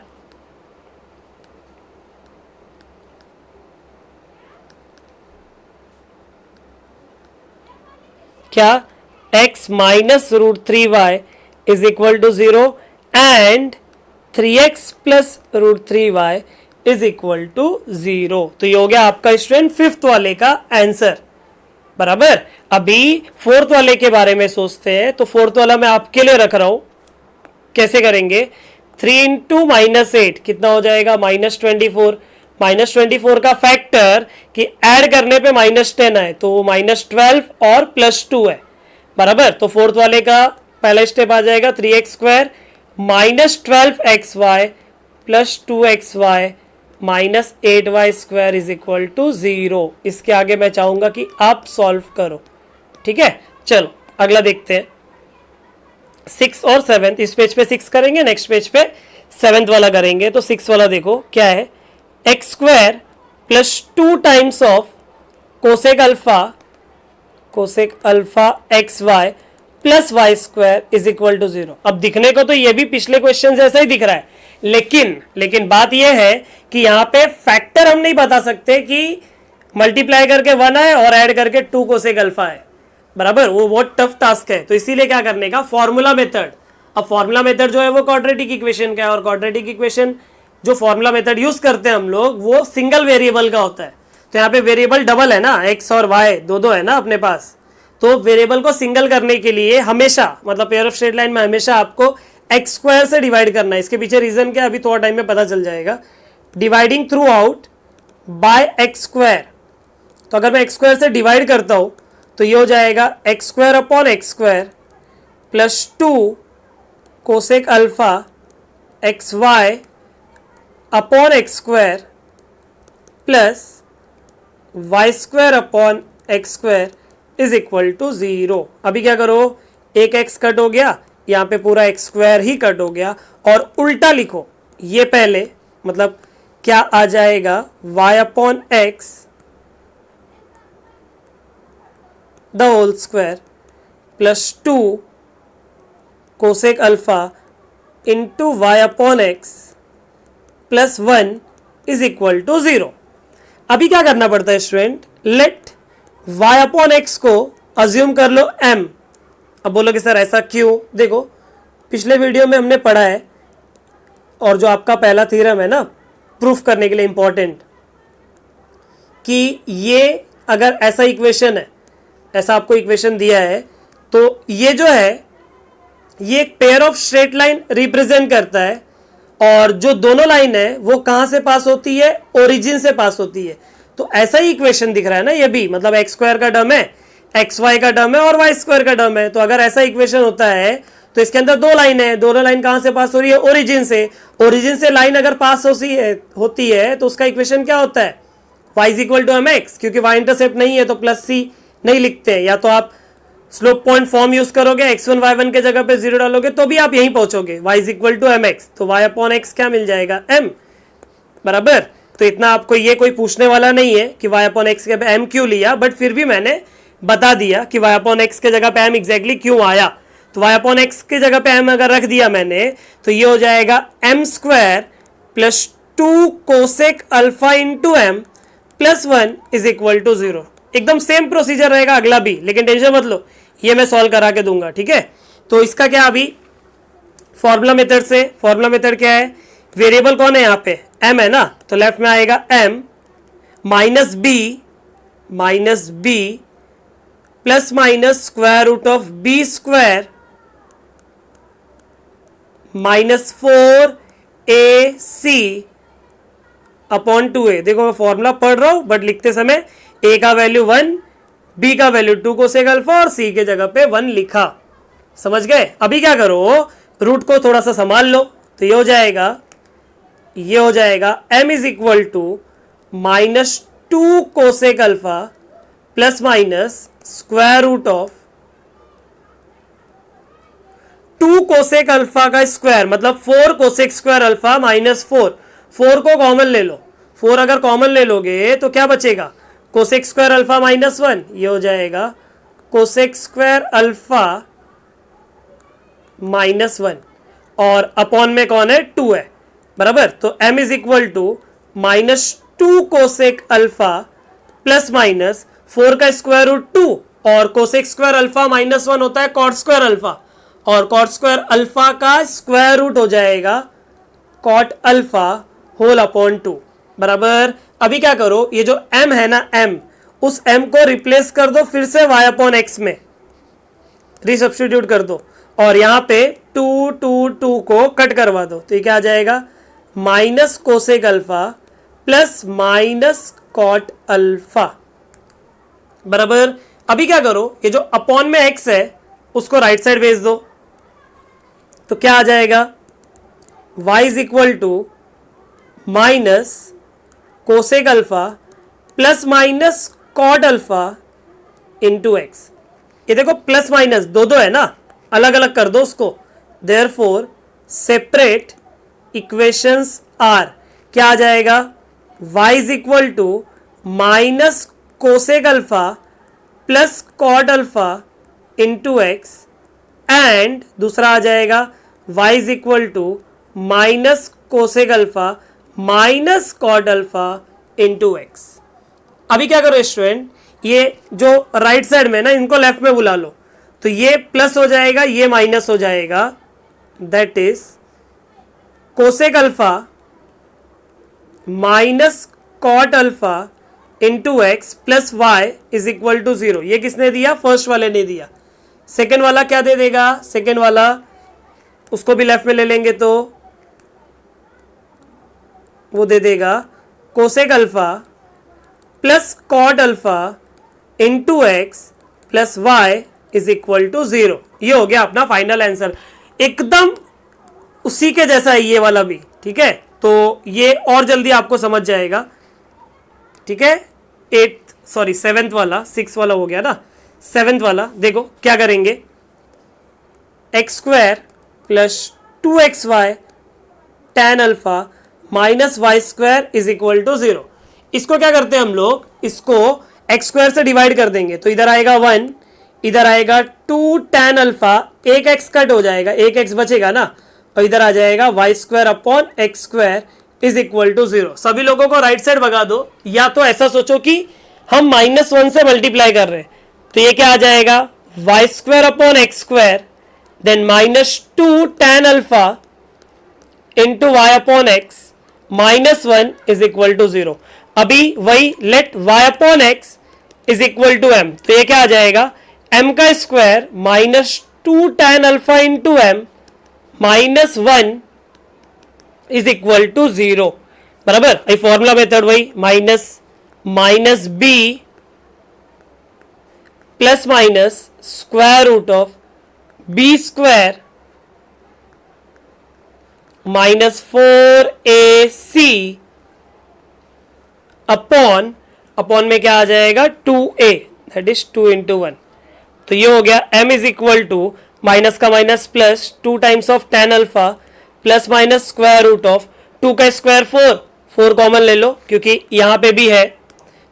क्या, x minus √3y is equal to 0 and 3x plus √3y is equal to 0। तो ये हो गया आपका स्टूडेंट फिफ्थ वाले का आंसर बराबर। अभी फोर्थ वाले के बारे में सोचते हैं। तो फोर्थ वाला मैं आपके लिए रख रहा हूं, कैसे करेंगे, 3 इंटू -8 कितना हो जाएगा, -24। -24 का फैक्टर कि ऐड करने पे -10 आए तो वो -12 और +2 है बराबर। तो फोर्थ वाले का पहला स्टेप आ जाएगा 3x² minus 12xy plus 2xy minus 8y² is equal to 0। इसके आगे मैं चाहूंगा कि आप सॉल्व करो, ठीक है। चलो अगला देखते हैं, 6 और 7। इस पेज पे 6 करेंगे, नेक्स्ट पेज पे 7th वाला करेंगे। तो 6 वाला देखो क्या है, x² plus 2 times of cosec alpha xy plus y² is equal to 0। अब दिखने को तो ये भी पिछले क्वेश्चन जैसा ही दिख रहा है, लेकिन बात यह है कि यहाँ पे फैक्टर हम नहीं बता सकते कि मल्टीप्लाई करके 1 आए और ऐड करके 2 कोसेक अल्फा है बराबर। वो बहुत टफ टास्क है। तो इसीलिए क्या करने का, फॉर्मूला मेथड। अब फॉर्मूला मेथड जो है वो क्वाड्रेटिक इक्वेशन का है, और क्वाड्रेटिक इक्वेशन जो फॉर्मूला मेथड यूज करते हैं हम लोग वो सिंगल वेरिएबल का होता है। तो यहाँ पे वेरिएबल डबल है ना, x और y दो है ना अपने पास। तो वेरिएबल को सिंगल करने के लिए हमेशा, मतलब पेयर ऑफ स्ट्रेट लाइन में हमेशा आपको x² से डिवाइड करना है। इसके पीछे रीजन क्या अभी थोड़ा टाइम में पता चल जाएगा। Dividing through out by x²। तो अगर मैं x² से डिवाइड करता हूं तो ये हो जाएगा x² upon x² plus 2 cosec alpha xy upon x² plus y² upon x² is equal to 0। अभी क्या करो, एक x कट हो गया, यहाँ पे पूरा x² ही कट हो गया, और उल्टा लिखो, ये पहले मतलब क्या आ जाएगा, y upon x the whole square plus 2 cosec alpha into y upon x plus 1 is equal to 0। अभी क्या करना पड़ता है student, let y upon x को अज्यूम कर लो m। अब बोलोगे सर ऐसा क्यों, देखो पिछले वीडियो में हमने पढ़ा है, और जो आपका पहला थ्योरम है ना प्रूफ करने के लिए इंपॉर्टेंट, कि ये अगर ऐसा इक्वेशन है, ऐसा आपको इक्वेशन दिया है, तो ये जो है ये एक pair of straight line represent करता है, और जो दोनों लाइन है वो कहां से पास होती है, ओरिजिन से पास होती है। तो ऐसा ही इक्वेशन दिख रहा है ना ये भी, मतलब एक्स स्क्वायर का टर्म है, एक्स वाई का टर्म है और वाई स्क्वायर का टर्म है। तो अगर ऐसा इक्वेशन होता है तो इसके अंदर दो लाइन है, दोनों लाइन कहां से पास हो रही है, ओरिजिन से। ओरिजिन से लाइन अगर पास होती है तो उसका इक्वेशन क्या होता है, y is equal to m x, क्योंकि y इंटरसेप्ट नहीं है तो प्लस सी नहीं लिखते हैं, या तो आप स्लोप पॉइंट फॉर्म यूज करोगे, x1 y1 के जगह पे 0 डालोगे तो भी आप यहीं पहुंचोगे, y is equal to m x, तो y अपॉन एक्स क्या मिल जाएगा, m, बराबर। तो इतना आपको ये कोई पूछने वाला नहीं है कि y अपॉन एक्स के पे m क्यों लिया, बट फिर भी मैंने बता दिया कि y अपॉन एक्स के जगह पे m एग्जैक्टली क्यों आया। तो y अपॉन एक्स के जगह पे m अगर रख दिया मैंने तो ये हो जाएगा m square plus 2 cosec alpha into m plus 1 is equal to 0। एकदम सेम प्रोसीजर रहेगा अगला भी, लेकिन टेंशन मत लो, ये मैं सॉल्व करा के दूंगा, ठीक है। तो इसका क्या अभी फॉर्मूला मेथड से, फॉर्मूला मेथड क्या है, वेरिएबल कौन है यहाँ पे, m है ना, तो लेफ्ट में आएगा m minus b plus minus square root of b square minus 4ac upon 2a। देखो मैं फॉर्मूला पढ़ रहा हूं बट लिखते समय a का वैल्यू 1, b का वैल्यू 2 कोसेक अल्फा और c के जगह पे 1 लिखा, समझ गए। अभी क्या करो, रूट को थोड़ा सा संभाल लो, तो ये हो जाएगा m is equal to minus 2 cosec alpha plus minus square root of 2 cosec alpha का स्क्वायर, मतलब 4 कोसेक स्क्वायर अल्फा माइनस 4 को कॉमन ले लो, 4 अगर कॉमन ले लोगे तो क्या बचेगा, कोसेक स्क्वायर अल्फा माइनस 1, ये हो जाएगा कोसेक स्क्वायर अल्फा माइनस 1, और अपॉन में कौन है, 2 है, बराबर। तो m is equal to minus 2 cosec alpha plus minus 4 का स्क्वायर रूट 2, और कोसेक स्क्वायर अल्फा माइनस 1 होता है कॉट स्क्वायर अल्फा, और कॉट स्क्वायर अल्फा का स्क्वायर रूट हो जाएगा कॉट अल्फा होल अपॉन 2, बराबर। अभी क्या करो, ये जो m है ना m, उस m को रिप्लेस कर दो फिर से y अपॉन एक्स में, रीसब्स्टिट्यूट कर दो, और यहाँ पे 2 को कट करवा दो, तो ये क्या आ जाएगा, minus cosec alpha plus minus cot alpha, बराबर। अभी क्या करो, ये जो अपॉन में x है उसको राइट साइड भेज दो, तो क्या आ जाएगा, y is equal to minus cosec alpha plus minus cot alpha into x. ये देखो प्लस माइनस दो है ना, अलग अलग कर दो उसको, देयरफॉर सेपरेट इक्वेशंस आर, क्या आ जाएगा, y is equal to minus cosec alpha plus cot alpha into x, and दूसरा आ जाएगा y is equal to minus cosec alpha minus cot alpha into x. अभी क्या करो स्टूडेंट, ये जो राइट साइड में ना इनको लेफ्ट में बुला लो, तो ये प्लस हो जाएगा, ये माइनस हो जाएगा, that is cosec alpha minus cot alpha into x plus y is equal to 0। ये किसने दिया, फर्स्ट वाले ने दिया। सेकेंड वाला क्या दे देगा, सेकेंड वाला उसको भी लेफ्ट में ले लेंगे तो वो दे देगा cosec alpha plus cot alpha into x plus y is equal to 0। ये हो गया अपना फाइनल आंसर, एकदम उसी के जैसा है ये वाला भी, ठीक है। तो ये और जल्दी आपको समझ जाएगा, ठीक है। 7th वाला, 6 वाला हो गया ना, 7th वाला देखो क्या करेंगे, x square plus 2xy tan alpha minus y square is equal to 0। इसको क्या करते हैं हम लोग, इसको एक्स स्क्वायर से डिवाइड कर देंगे, तो इधर आएगा 1, इधर आएगा 2 tan अल्फा, एक x कट हो जाएगा, एक x बचेगा ना, और इधर आ जाएगा y square upon x square is equal to 0। सभी लोगों को राइट साइड भगा दो, या तो ऐसा सोचो कि हम -1 से मल्टीप्लाई कर रहे हैं, तो ये क्या आ जाएगा, y square upon x square then -2 tan alpha into y upon x -1 is equal to 0। अभी वही let y upon x is equal to m, तो ये क्या आ जाएगा, m का square -2 tan alpha into m -1 is equal to 0, बराबर। ये फॉर्मूला मेथड वही, minus minus b plus minus square root of b square minus 4ac upon upon में क्या आ जाएगा 2a, दैट इज 2 इंटू 1. तो ये हो गया m is equal to minus का minus plus 2 times of tan alpha plus minus square root of 2 का स्क्वायर 4 कॉमन ले लो क्योंकि यहां पे भी है,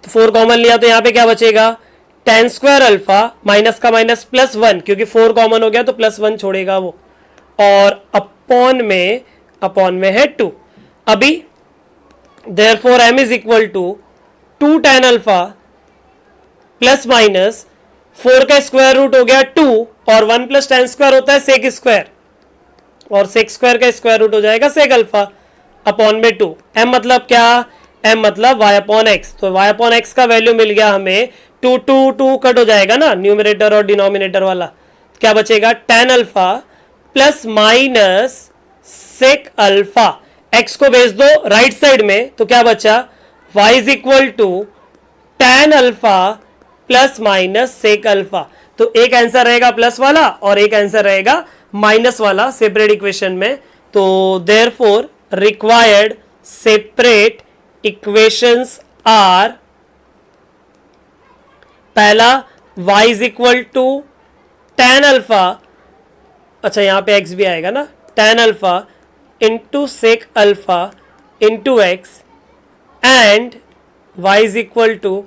तो 4 कॉमन लिया तो यहां पे क्या बचेगा tan स्क्वायर अल्फा माइनस का माइनस प्लस 1 क्योंकि 4 कॉमन हो गया तो प्लस 1 छोड़ेगा वो, और अपॉन में है 2. अभी therefore m is equal to 2 tan alpha plus minus 4 का स्क्वायर रूट हो गया 2 और 1 प्लस tan स्क्वायर होता है सेक स्क्वायर, और सेक स्क्वायर का स्क्वायर रूट हो जाएगा सेक अल्फा अपॉन में 2. m मतलब क्या, m मतलब y अपॉन एक्स. तो y अपॉन एक्स का वैल्यू मिल गया हमें 2 कट हो जाएगा ना न्यूमरेटर और डिनोमिनेटर वाला, क्या बचेगा tan alpha plus minus sec alpha. x को भेज दो राइट साइड में तो क्या बचा y is equal to tan alpha plus minus sec alpha. तो एक आंसर रहेगा प्लस वाला और एक आंसर रहेगा माइनस वाला सेपरेट इक्वेशन में. तो therefore required separate equations are, पहला y is equal to tan alpha, अच्छा यहां पे x भी आएगा ना, tan alpha into sec alpha into x, and y is equal to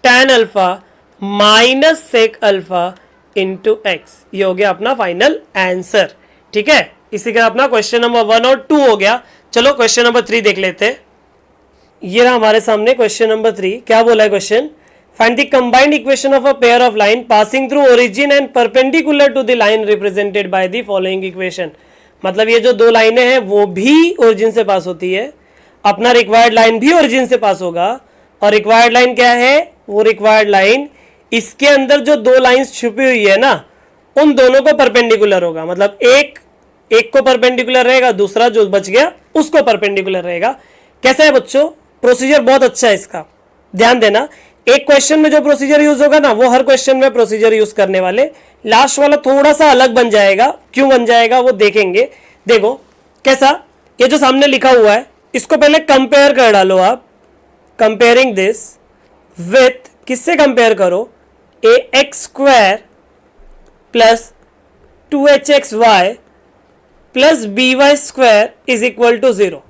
tan alpha minus sec alpha into x. ये हो गया अपना फाइनल आंसर. ठीक है, इसी का अपना क्वेश्चन नंबर 1 और 2 हो गया. चलो क्वेश्चन नंबर 3 देख लेते हैं. ये रहा हमारे सामने क्वेश्चन नंबर 3. क्या बोला है question, find the combined equation of a pair of line passing through origin and perpendicular to the line represented by the following equation. मतलब ये जो दो लाइनें हैं वो भी ओरिजिन से पास होती है, अपना रिक्वायर्ड लाइन भी ओरिजिन से पास होगा, और रिक्वायर्ड लाइन क्या है, वो रिक्वायर्ड लाइन इसके अंदर जो दो लाइंस छुपी हुई है ना उन दोनों को परपेंडिकुलर होगा. मतलब एक को परपेंडिकुलर रहेगा, दूसरा जो बच गया उसको परपेंडिकुलर रहेगा. कैसा है बच्चों, प्रोसीजर बहुत अच्छा है इसका, ध्यान देना. एक क्वेश्चन में जो प्रोसीजर यूज होगा ना वो हर क्वेश्चन में प्रोसीजर यूज करने वाले. लास्ट वाला थोड़ा सा अलग बन जाएगा, क्यों बन जाएगा वो देखेंगे. देखो कैसा, ये जो सामने लिखा हुआ है इसको पहले कंपेयर कर डालो आप. कंपेयरिंग दिस विथ, किससे कंपेयर करो, a x square plus 2hxy plus b y square is equal to 0.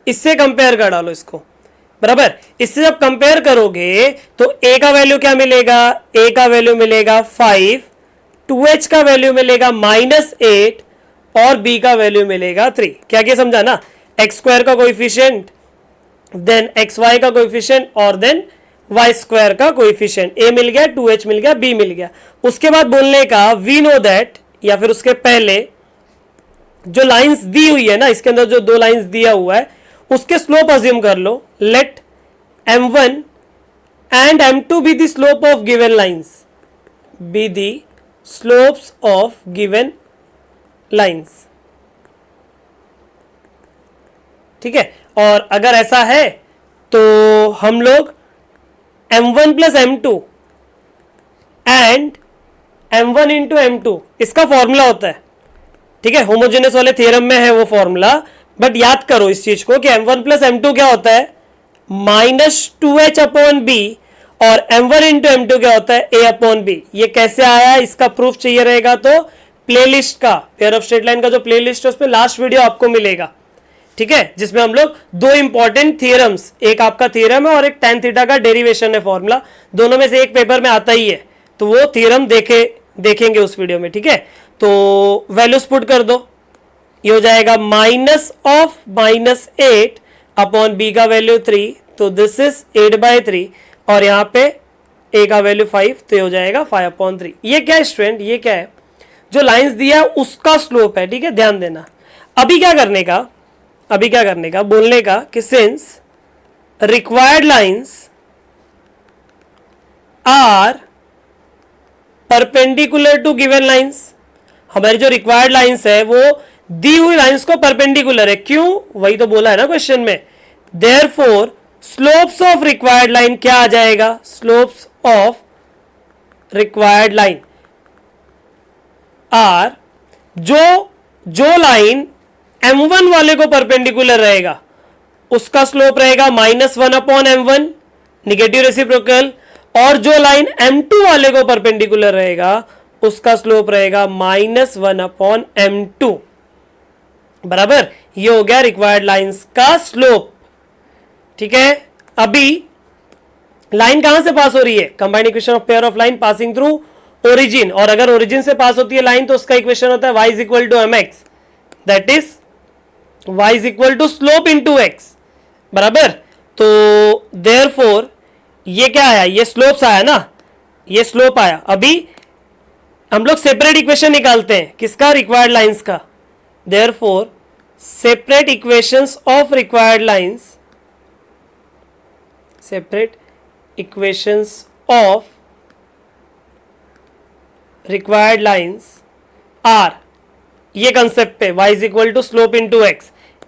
इससे कंपेयर कर डालो इसको, बराबर. इससे जब कंपेयर करोगे तो ए का वैल्यू क्या मिलेगा, ए का वैल्यू मिलेगा 5, 2h का वैल्यू मिलेगा -8 और b का वैल्यू मिलेगा 3. क्या क्या समझा ना, एक्स स्क्वायर का कोएफिशिएंट, देन एक्स वाई का कोएफिशिएंट और देन वाई स्क्वायर का कोएफिशिएंट. ए मिल गया, 2h मिल गया, b मिल गया. उसके बाद बोलने का वी नो दैट, या फिर उसके पहले जो लाइंस दी हुई है ना, इसके अंदर जो दो लाइंस दिया हुआ है उसके स्लोप अज्यूम कर लो. Let m1 and m2 be the slope of given lines, be the slopes of given lines. ठीक है, और अगर ऐसा है तो हम लोग m1 plus m2 and m1 into m2 इसका फॉर्मूला होता है. ठीक है, होमोजेनियस वाले थ्योरम में है वो फॉर्मूला, बट याद करो इस चीज को कि m1 प्लस m2 क्या होता है, -2h अपॉन b, और m1 इंटू m2 क्या होता है, a अपॉन b. ये कैसे आया, इसका प्रूफ चाहिए रहेगा तो प्लेलिस्ट का, पेयर ऑफ स्ट्रेट लाइन का जो प्लेलिस्ट है उसमें लास्ट वीडियो आपको मिलेगा. ठीक है, जिसमें हम लोग दो इंपॉर्टेंट थियरम्स, एक आपका थियरम है और एक tan थीटा का डेरिवेशन है फॉर्मूला, दोनों में से एक पेपर में आता ही है, तो वो थियरम देखेंगे उस वीडियो में. ठीक है, तो वैल्यूज पुट कर दो. ये हो जाएगा -8 अपॉन बी का वैल्यू 3, तो दिस इज 8/3, और यहाँ पे ए का वैल्यू 5, तो ये हो जाएगा 5/3. ये क्या है स्टूडेंट, ये क्या है, जो लाइंस दिया है उसका स्लोप है. ठीक है, ध्यान देना. अभी क्या करने का, बोलने का कि since required lines are perpendicular to given lines, हमारी जो रिक्वायर्ड लाइंस है वो दी हुई लाइंस को परपेंडिकुलर है. क्यों, वही तो बोला है ना क्वेश्चन में. Therefore slopes of required line क्या आ जाएगा? Slopes of required line are, जो लाइन m1 वाले को परपेंडिकुलर रहेगा उसका स्लोप रहेगा -1/m1 निगेटिव रेसिप्रोकल, और जो लाइन m2 वाले को परपेंडिकुलर रहेगा उसका स्लोप रहेगा -1/m2। बराबर, ये हो गया रिक्वायर्ड लाइंस का स्लोप। ठीक है, अभी लाइन कहां से पास हो रही है? Combined equation of pair of line passing through origin, और अगर ओरिजिन से पास होती है लाइन तो उसका इक्वेशन होता है y is equal to mx, that is y is equal to slope into x। बराबर, तो देयरफॉर ये क्या आया? ये स्लोप्स आया ना, ये स्लोप आया। अभी हम लोग सेपरेट इक्वेशन निकालते हैं किसका? रिक्वायर्ड लाइंस का। Therefore separate equations of required lines, separate equations of required lines are, ये कंसेप्ट पे y is equal to slope into x,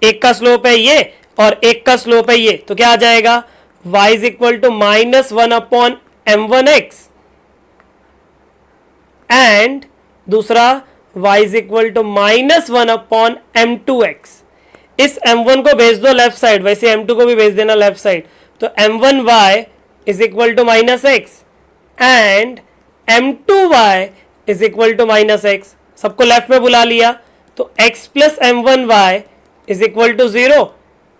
एक का स्लोप है ये और एक का स्लोप है ये, तो क्या आ जाएगा? y is equal to -1/m1x and दूसरा y is equal to -1/m2x। इस m1 को भेज दो लेफ्ट साइड, वैसे m2 को भी भेज देना लेफ्ट साइड, तो m1y is equal to -x and m2y is equal to -x। सबको लेफ्ट में बुला लिया तो x plus m1y is equal to 0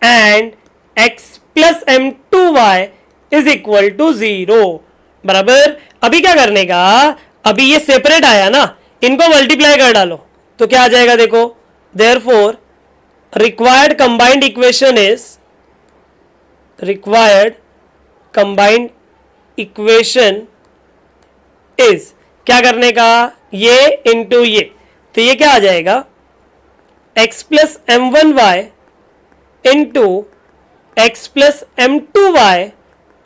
and x plus m2y is equal to 0। बराबर, अभी क्या करने का? अभी ये सेपरेट आया ना, इनको मल्टीप्लाई कर डालो तो क्या आ जाएगा? देखो, therefore required combined equation is, required combined equation is क्या करने का? ये इंटू ये, तो ये क्या आ जाएगा? x plus m1y into x plus m2y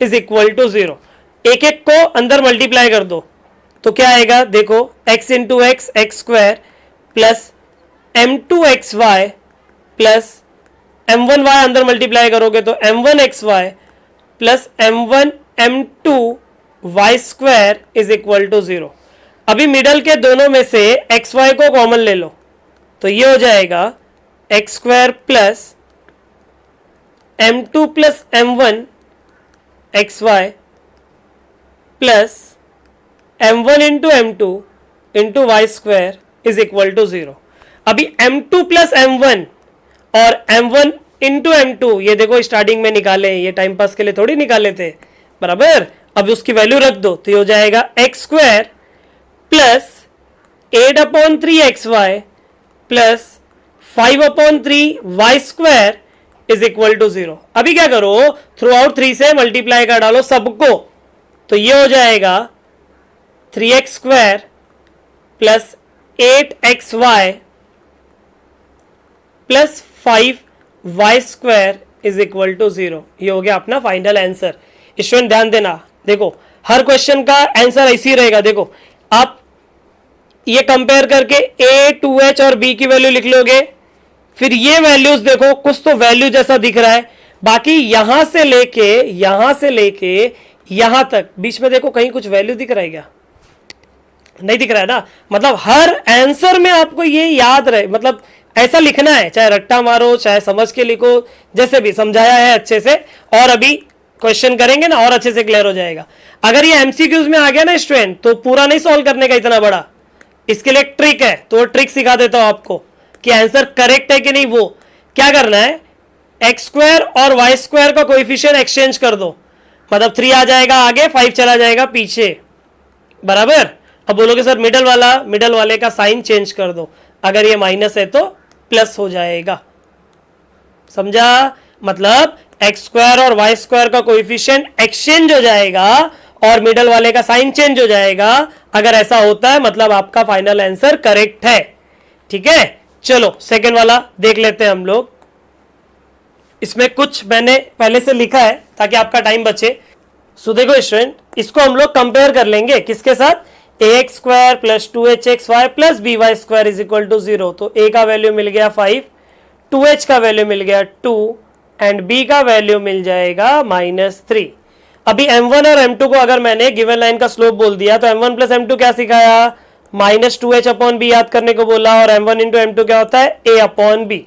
is equal to 0। एक एक को अंदर मल्टीप्लाई कर दो तो क्या आएगा? देखो, x into x x square plus m2xy plus m1y अंदर मल्टीप्लाई करोगे तो m1xy plus m1m2y square is equal to 0। अभी मिडल के दोनों में से xy को कॉमन ले लो तो ये हो जाएगा x square plus m2 plus m1 xy plus m1 into m2 into y square is equal to 0। अभी m2 प्लस m1 और m1 इंटू m2 ये देखो स्टार्टिंग में निकाले, ये टाइम पास के लिए थोड़ी निकाले थे। बराबर, अब उसकी वैल्यू रख दो तो ये हो जाएगा x square plus 8/3xy plus 5/3y square is equal to 0। अभी क्या करो? थ्रू आउट 3 से मल्टीप्लाई कर डालो सबको तो ये हो जाएगा 3x square plus 8xy plus 5y square is equal to 0। ये हो गया अपना फाइनल आंसर। स्टूडेंट ध्यान देना, देखो हर क्वेश्चन का आंसर ऐसे ही रहेगा। देखो आप ये कंपेयर करके a 2h और b की वैल्यू लिख लोगे, फिर ये वैल्यूज देखो कुछ तो वैल्यू जैसा दिख रहा है, बाकी यहां से लेके यहां तक बीच में देखो कहीं कुछ वैल्यू दिख रहा है क्या? नहीं दिख रहा है ना। मतलब हर आंसर में आपको ये याद रहे, मतलब ऐसा लिखना है, चाहे रट्टा मारो चाहे समझ के लिखो, जैसे भी समझाया है अच्छे से। और अभी क्वेश्चन करेंगे ना और अच्छे से क्लियर हो जाएगा। अगर ये एमसीक्यूज में आ गया ना स्टूडेंट तो पूरा नहीं सॉल्व करने का इतना बड़ा, इसके लिए एक ट्रिक है, तो ट्रिक सिखा देता हूं आपको कि आंसर करेक्ट है कि नहीं। वो क्या करना है, एक्स स्क्वायर और वाई स्क्वायर का कोएफिशिएंट एक्सचेंज कर दो, मतलब 3 आ जाएगा आगे, 5 चला जाएगा पीछे। बराबर, अब बोलोगे सर मिडल वाले का साइन चेंज कर दो, अगर ये माइनस है तो प्लस हो जाएगा। समझा? मतलब एक्स स्क्वायर और वाई स्क्वायर का कोएफिशिएंट एक्सचेंज हो जाएगा और मिडल वाले का साइन चेंज हो जाएगा। अगर ऐसा होता है मतलब आपका फाइनल आंसर करेक्ट है। ठीक है, चलो सेकंड वाला देख लेते हैं हम लोग। इसमें कुछ मैंने पहले से लिखा है ताकि आपका टाइम बचे। सो देखो स्टूडेंट, इसको हम लोग कंपेयर कर लेंगे किसके साथ, ax square plus 2hxy plus by square is equal to 0। तो a का वैल्यू मिल गया 5, 2h का वैल्यू मिल गया 2 एंड बी का वैल्यू मिल जाएगा -3। अभी m1 और m2 को अगर मैंने गिवन लाइन का स्लोप बोल दिया तो m1 प्लस m2 क्या सिखाया, -2h अपॉन बी याद करने को बोला, और m1 इंटू m2 क्या होता है, a अपॉन बी।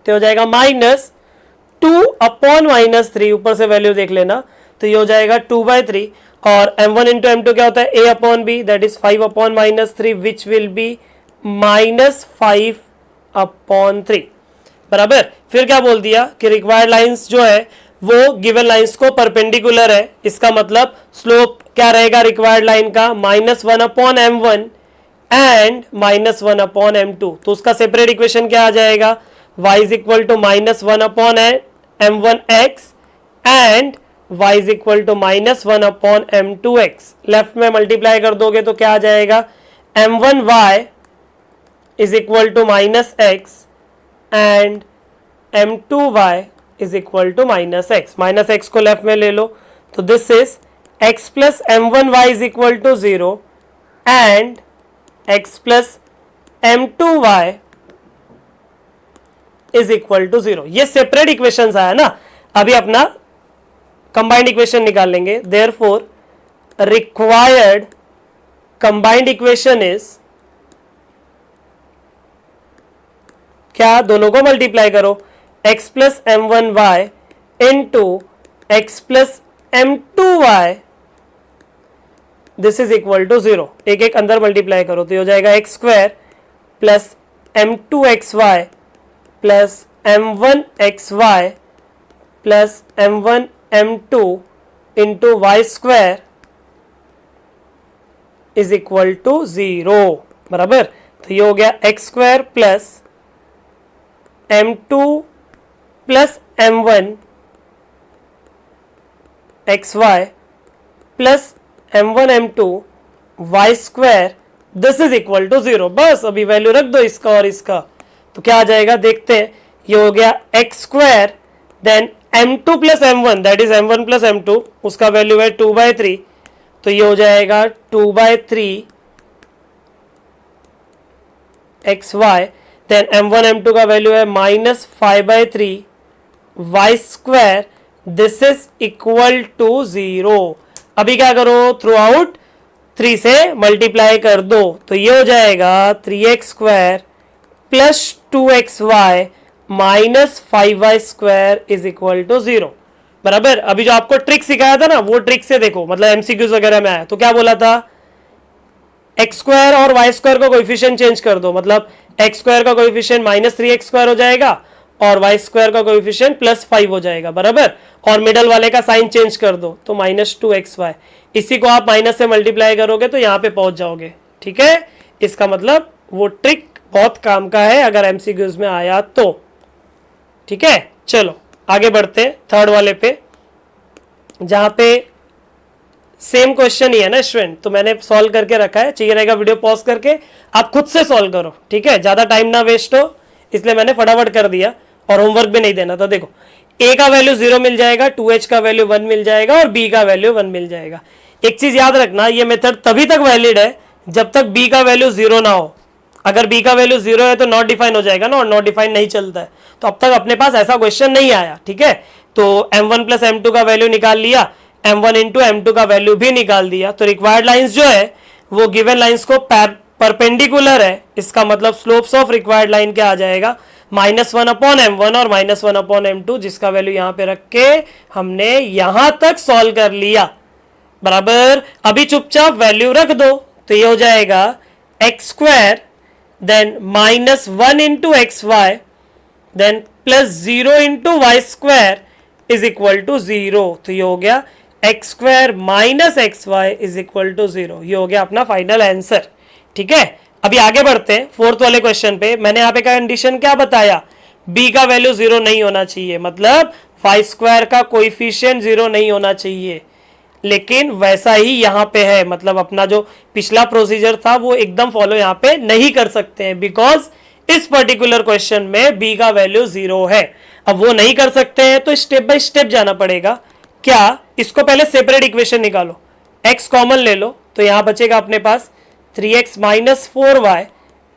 तो हो जाएगा -2 अपॉन -3, ऊपर से वैल्यू देख लेना, तो ये हो जाएगा 2/3, और m1 इंटू m2 क्या होता है, a upon b, that is 5 upon -3 which will be -5 upon 3। बराबर। फिर क्या बोल दिया कि रिक्वायर्ड लाइंस जो है वो गिवन लाइंस को परपेंडिकुलर है, इसका मतलब स्लोप क्या रहेगा रिक्वायर्ड लाइन का, -1 upon m1 and -1 upon m2। तो उसका सेपरेट इक्वेशन क्या आ जाएगा, y is equal to -1 upon m1x and y is equal to -1 upon m2x। Left में मल्टीप्लाई कर दोगे तो क्या आ जाएगा, m1y is equal to -x and m2y is equal to -x। -x को लेफ्ट में ले लो, तो this is x plus m1y is equal to 0 and x plus m2y is equal to 0। ये सेपरेट इक्वेशंस आया ना। अभी अपना कंबाइंड इक्वेशन निकाल लेंगे। Therefore required combined equation is, क्या, दोनों को मल्टीप्लाई करो, x plus m1y into x plus m2y, this is equal to 0। एक एक अंदर मल्टीप्लाई करो तो हो जाएगा x square plus m2xy plus m1xy plus m1 m2 into y square is equal to 0। बराबर। तो ये हो गया x square plus m2 plus m1 xy plus m1 m2 y square, this is equal to 0। बस अभी value रख दो इसका और इसका, तो क्या आ जाएगा देखते हैं। ये हो गया x square then m2 plus m1 that is m1 plus m2, उसका वैल्यू है 2/3, तो ये हो जाएगा 2/3 xy देन m1 m2 का वैल्यू है -5/3 y square, this is equal to 0। अभी क्या करो, थ्रू आउट 3 से मल्टीप्लाई कर दो, तो ये हो जाएगा 3x square plus 2xy minus 5y square is equal to 0। बराबर। अभी जो आपको ट्रिक सिखाया था ना, वो ट्रिक से देखो, मतलब एमसीक्यूज वगैरह में आया तो क्या बोला था, एक्स स्क्वायर और वाई स्क्वायर का कोएफिशिएंट चेंज कर दो, मतलब एक्स स्क्वायर का कोएफिशिएंट -3x स्क्वायर हो जाएगा और वाई स्क्वायर का कोएफिशिएंट +5 हो जाएगा। बराबर। और मिडल वाले का साइन चेंज कर दो तो -2xy, इसी को आप माइनस से मल्टीप्लाई करोगे तो यहां पे पहुंच जाओगे। ठीक है, इसका मतलब वो ट्रिक बहुत काम का है अगर एमसीक्यूज में आया तो। ठीक है, चलो आगे बढ़ते हैं थर्ड वाले पे, जहां पे सेम क्वेश्चन ही है ना स्टूडेंट, तो मैंने सॉल्व करके रखा है, चाहिए रहेगा वीडियो पॉज करके आप खुद से सॉल्व करो। ठीक है, ज्यादा टाइम ना वेस्ट हो, इसलिए मैंने फटाफट कर दिया और होमवर्क भी नहीं देना था। देखो a का वैल्यू 0 मिल जाएगा, 2h का वैल्यू 1 मिल जाएगा और b का वैल्यू 1 मिल जाएगा। एक चीज याद रखना, ये मेथड तभी तक वैलिड है जब तक b का वैल्यू 0 ना हो। अगर b का वैल्यू 0 है तो नॉट डिफाइन हो जाएगा ना, और नॉट डिफाइन नहीं चलता है, तो अब तक अपने पास ऐसा क्वेश्चन नहीं आया। ठीक है, तो m1 प्लस m2 का वैल्यू निकाल लिया, m1 इंटू m2 का वैल्यू भी निकाल दिया, तो रिक्वायर्ड लाइंस जो है वो गिवन लाइंस को परपेंडिकुलर है, इसका मतलब स्लोप्स ऑफ रिक्वायर्ड लाइन क्या आ जाएगा, -1 अपॉन m1 और -1 अपॉन m2, जिसका वैल्यू यहां पे रख के हमने यहां तक सॉल्व कर लिया। बराबर। अभी चुपचाप वैल्यू रख दो, तो ये हो जाएगा x square then -1 into x y then +0 into y square is equal to 0। तो ये हो गया x square minus x y is equal to 0। ये हो गया अपना फाइनल आंसर। ठीक है, अभी आगे बढ़ते हैं फोर्थ वाले क्वेश्चन पे। मैंने यहाँ पे कंडीशन क्या बताया, b का वैल्यू 0 नहीं होना चाहिए, मतलब वाई स्क्वायर का कोएफिशिएंट 0 नहीं होना चाहिए, लेकिन वैसा ही यहाँ पे है, मतलब अपना जो पिछला प्रोसीजर था वो एकदम फॉलो यहाँ पे नहीं कर सकते हैं, बिकॉज इस पर्टिकुलर क्वेश्चन में b का वैल्यू 0 है। अब वो नहीं कर सकते हैं तो स्टेप बाय स्टेप जाना पड़ेगा। क्या, इसको पहले सेपरेट इक्वेशन निकालो, x कॉमन ले लो, तो यहां बचेगा अपने पास 3x minus 4y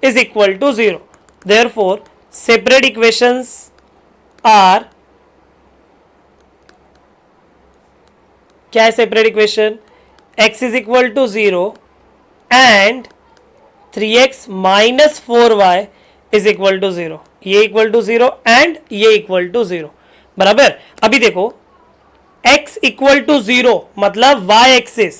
is equal to 0। Therefore separate equations are क्या है separate equation? x is equal to 0 and 3x minus 4y is equal to 0, ये इक्वल टू 0 एंड ये इक्वल टू 0, बराबर। अभी देखो x इक्वल टू 0 मतलब y axis,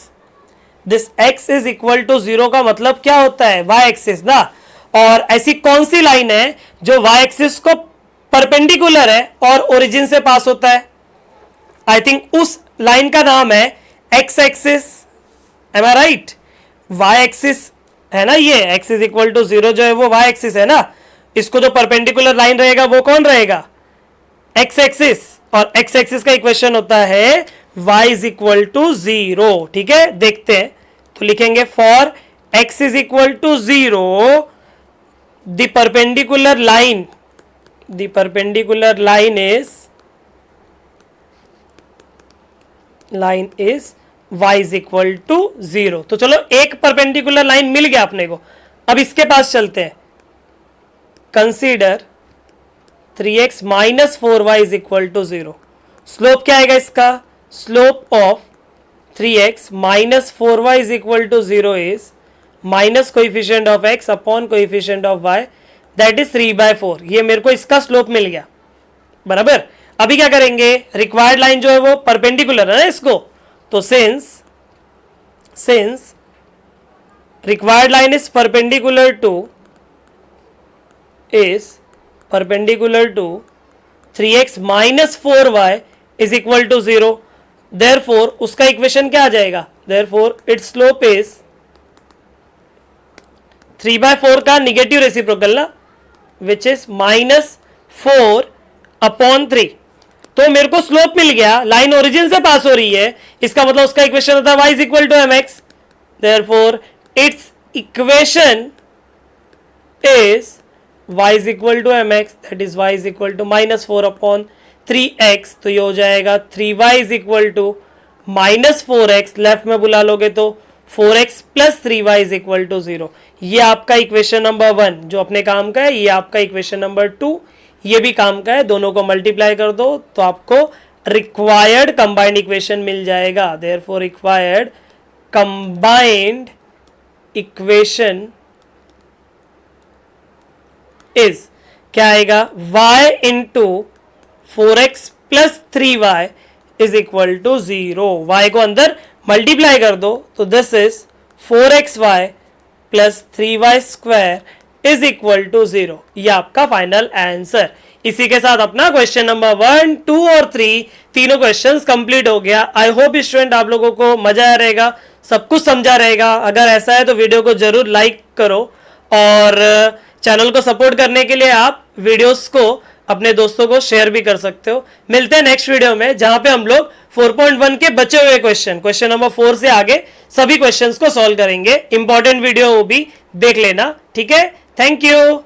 this x is equal to 0 का मतलब क्या होता है? y एक्सिस ना। और ऐसी कौन सी लाइन है जो y एक्सिस को परपेंडिकुलर है और ओरिजिन से पास होता है? आई थिंक उस लाइन का नाम है x एक्सिस, एम आई राइट? y एक्सिस है ना, ये x इज इक्वल टू 0 जो है वो y एक्सिस है ना, इसको जो परपेंडिकुलर लाइन रहेगा वो कौन रहेगा? x axis. और x एक्सिस का इक्वेशन होता है y इज इक्वल टू 0, ठीक है। देखते हैं, तो लिखेंगे for x is equal to 0 the perpendicular line is y is equal to 0। तो चलो एक परपेंडिकुलर लाइन मिल गया अपने को। अब इसके पास चलते हैं। Consider 3x minus 4y is equal to 0। Slope क्या आएगा इसका? Slope of 3x minus 4y is equal to 0 is minus coefficient of x upon coefficient of y, that is 3/4। ये मेरे को इसका स्लोप मिल गया, बराबर। अभी क्या करेंगे? रिक्वायर्ड लाइन जो है वो परपेंडिकुलर है ना इसको, तो since required line is perpendicular to 3x minus 4y is equal to 0, therefore उसका इक्वेशन क्या आ जाएगा? देयरफॉर इट्स स्लोप इज 3/4 का निगेटिव रेसिप्रोकल ना, विच इज माइनस 4 अपॉन 3। तो मेरे को स्लोप मिल गया, लाइन ओरिजिन से पास हो रही है, इसका मतलब उसका इक्वेशन होता है y is equal to mx, therefore its equation is y is equal to mx, that is y is equal to minus 4 upon 3x। तो ये हो जाएगा 3y is equal to minus 4x, left में बुला लोगे तो 4x plus 3y is equal to 0। ये आपका इक्वेशन नंबर 1 जो अपने काम का है, ये आपका इक्वेशन नंबर 2 ये भी काम का है। दोनों को मल्टीप्लाई कर दो तो आपको रिक्वायर्ड कंबाइंड इक्वेशन मिल जाएगा। Therefore required combined equation is क्या आएगा? y into 4x plus 3y is equal to 0। y को अंदर मल्टीप्लाई कर दो तो this is 4xy plus 3y square is equal to 0। ये आपका फाइनल आंसर। इसी के साथ अपना क्वेश्चन नंबर 1, 2 और 3 तीनों क्वेश्चंस कंप्लीट हो गया। आई होप स्टूडेंट आप लोगों को मजा आया रहेगा, सब कुछ समझा रहेगा। अगर ऐसा है तो वीडियो को जरूर लाइक करो और चैनल को सपोर्ट करने के लिए आप वीडियोस को अपने दोस्तों को शेयर भी कर सकते हो। मिलते हैं नेक्स्ट वीडियो में जहां पे हम लोग 4.1 के बचे हुए क्वेश्चन नंबर 4 से आगे सभी क्वेश्चंस को सॉल्व करेंगे। इंपॉर्टेंट वीडियो वो भी देख लेना, ठीक है। Thank you.